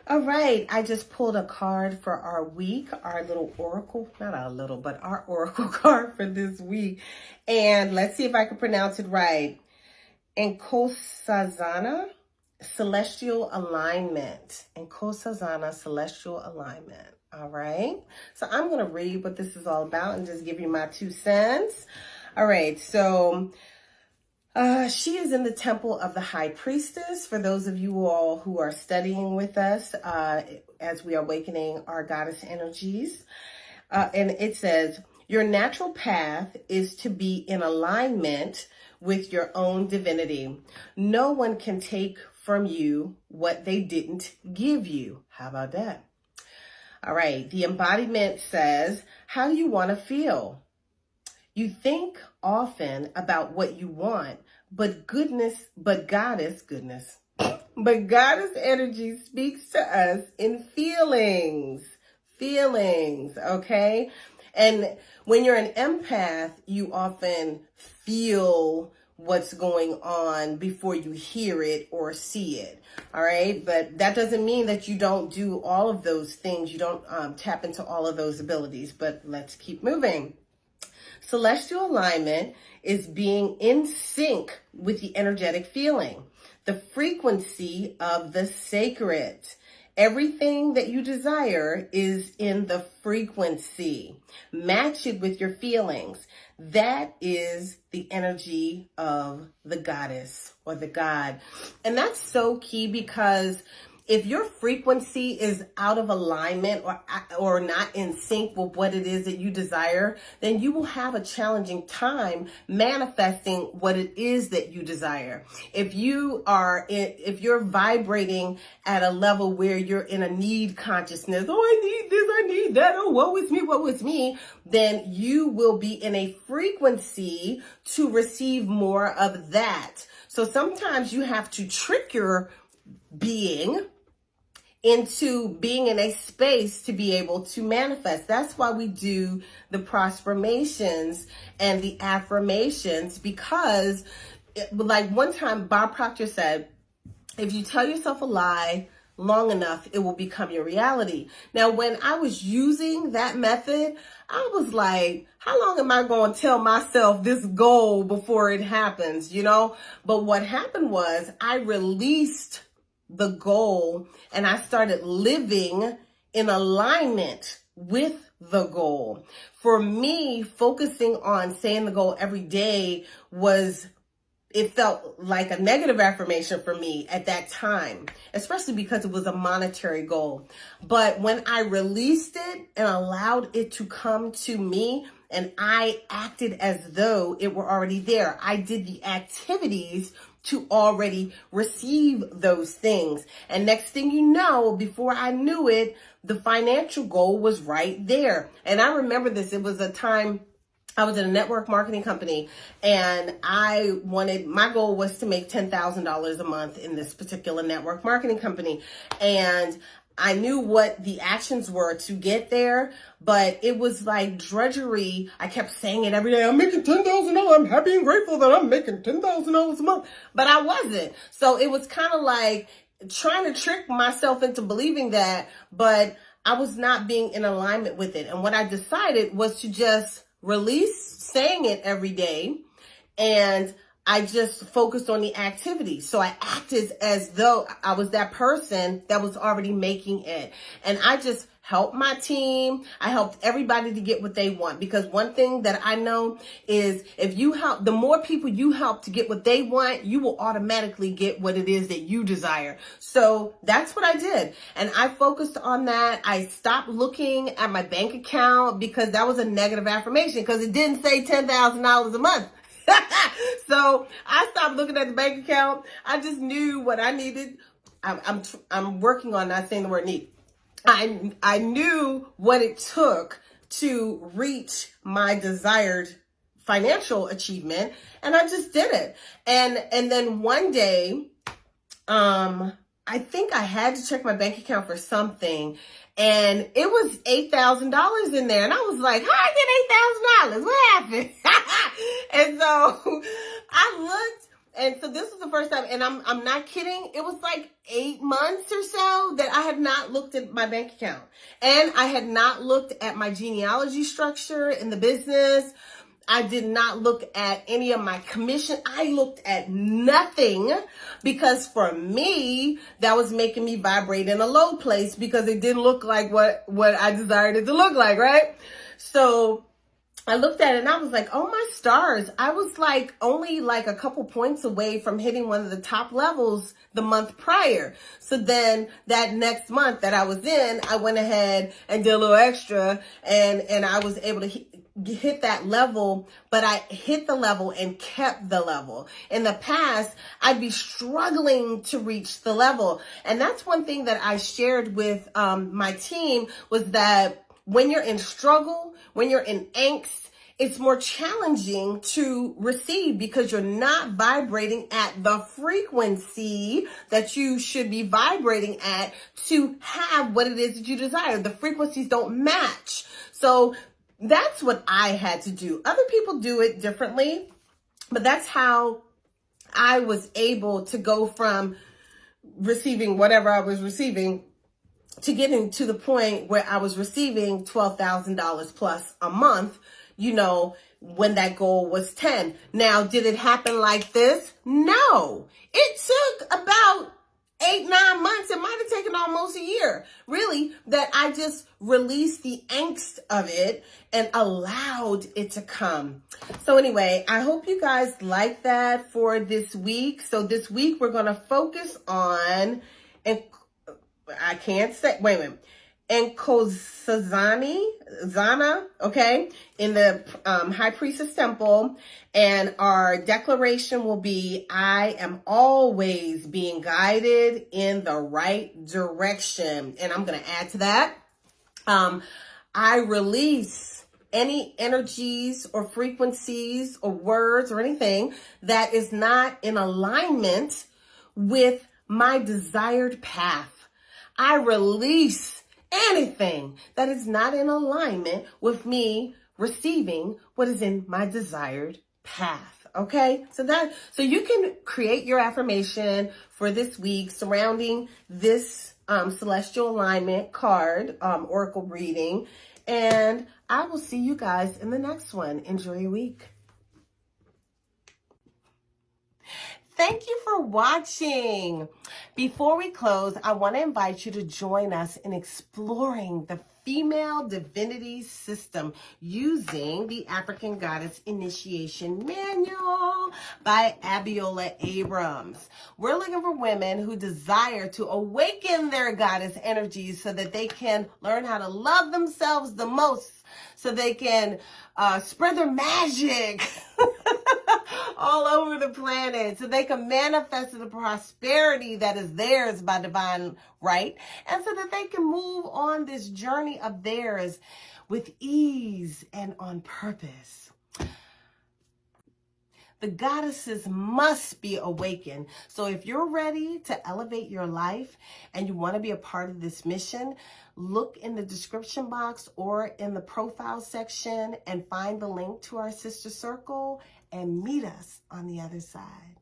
All right, I just pulled a card for our week, our little oracle, not our little, but our oracle card for this week. And let's see if I can pronounce it right. Enkosazana, celestial alignment. Enkosazana, celestial alignment. All right, so I'm going to read what this is all about and just give you my 2 cents. All right, so she is in the temple of the high priestess. For those of you all who are studying with us as we are awakening our goddess energies. And it says, your natural path is to be in alignment with your own divinity. No one can take from you what they didn't give you. How about that? All right. The embodiment says, how do you want to feel? You think often about what you want, but goddess energy speaks to us in feelings, okay? And when you're an empath, you often feel what's going on before you hear it or see it, all right? But that doesn't mean that you don't do all of those things. You don't tap into all of those abilities, but let's keep moving. Celestial alignment is being in sync with the energetic feeling, the frequency of the sacred. Everything that you desire is in the frequency. Match it with your feelings. That is the energy of the goddess or the god. And that's so key because if your frequency is out of alignment or not in sync with what it is that you desire, then you will have a challenging time manifesting what it is that you desire. If you're vibrating at a level where you're in a need consciousness, oh, I need this, I need that, oh, woe is me, then you will be in a frequency to receive more of that. So sometimes you have to trick your being into being in a space to be able to manifest. That's why we do the prospermations and the affirmations, because like one time Bob Proctor said, if you tell yourself a lie long enough, it will become your reality. Now, when I was using that method, I was like, how long am I going to tell myself this goal before it happens, you know? But what happened was I released the goal and I started living in alignment with the goal. For me, focusing on saying the goal every day it felt like a negative affirmation for me at that time, especially because it was a monetary goal. But when I released it and allowed it to come to me, and I acted as though it were already there, I did the activities to already receive those things. And next thing you know, before I knew it, the financial goal was right there. And I remember this, it was a time I was in a network marketing company and my goal was to make $10,000 a month in this particular network marketing company. And I knew what the actions were to get there, but it was like drudgery. I kept saying it every day. I'm making $10,000. I'm happy and grateful that I'm making $10,000 a month, but I wasn't. So it was kind of like trying to trick myself into believing that, but I was not being in alignment with it. And what I decided was to just release saying it every day, and I just focused on the activity. So I acted as though I was that person that was already making it. And I just helped my team. I helped everybody to get what they want. Because one thing that I know is if you help, the more people you help to get what they want, you will automatically get what it is that you desire. So that's what I did. And I focused on that. I stopped looking at my bank account because that was a negative affirmation because it didn't say $10,000 a month. So I stopped looking at the bank account. I just knew what I needed. I'm working on not saying the word need. I knew what it took to reach my desired financial achievement, and I just did it. And then one day, I think I had to check my bank account for something, and it was $8,000 in there. And I was like, how I get $8,000? What happened? And so I looked And so this is the first time, and I'm not kidding. It was like 8 months or so that I had not looked at my bank account, and I had not looked at my genealogy structure in the business. I did not look at any of my commission. I looked at nothing, because for me, that was making me vibrate in a low place, because it didn't look like what I desired it to look like, right? So I looked at it and I was like, oh my stars. I was like only like a couple points away from hitting one of the top levels the month prior. So then that next month that I was in, I went ahead and did a little extra, and I was able to hit that level, but I hit the level and kept the level. In the past, I'd be struggling to reach the level. And that's one thing that I shared with my team, was that when you're in struggle, when you're in angst, it's more challenging to receive, because you're not vibrating at the frequency that you should be vibrating at to have what it is that you desire. The frequencies don't match. So that's what I had to do. Other people do it differently, but that's how I was able to go from receiving whatever I was receiving to getting to the point where I was receiving $12,000 plus a month, when that goal was 10. Now, did it happen like this? No. It took about 8-9 months. It might have taken almost a year, really, that I just released the angst of it and allowed it to come. So anyway, I hope you guys like that for this week. So this week we're going to focus on, and I can't say, wait a minute, Zana, okay, in the High Priestess Temple. And our declaration will be, I am always being guided in the right direction. And I'm going to add to that, I release any energies or frequencies or words or anything that is not in alignment with my desired path. I release anything that is not in alignment with me receiving what is in my desired path. Okay, so you can create your affirmation for this week surrounding this celestial alignment card, oracle reading, and I will see you guys in the next one. Enjoy your week. Thank you for watching. Before we close, I want to invite you to join us in exploring the female divinity system using the African Goddess Initiation Manual by Abiola Abrams. We're looking for women who desire to awaken their goddess energies so that they can learn how to love themselves the most, so they can spread their magic all over the planet, so they can manifest the prosperity that is theirs by divine right, and so that they can move on this journey of theirs with ease and on purpose. The goddesses must be awakened. So if you're ready to elevate your life and you want to be a part of this mission, look in the description box or in the profile section and find the link to our sister circle and meet us on the other side.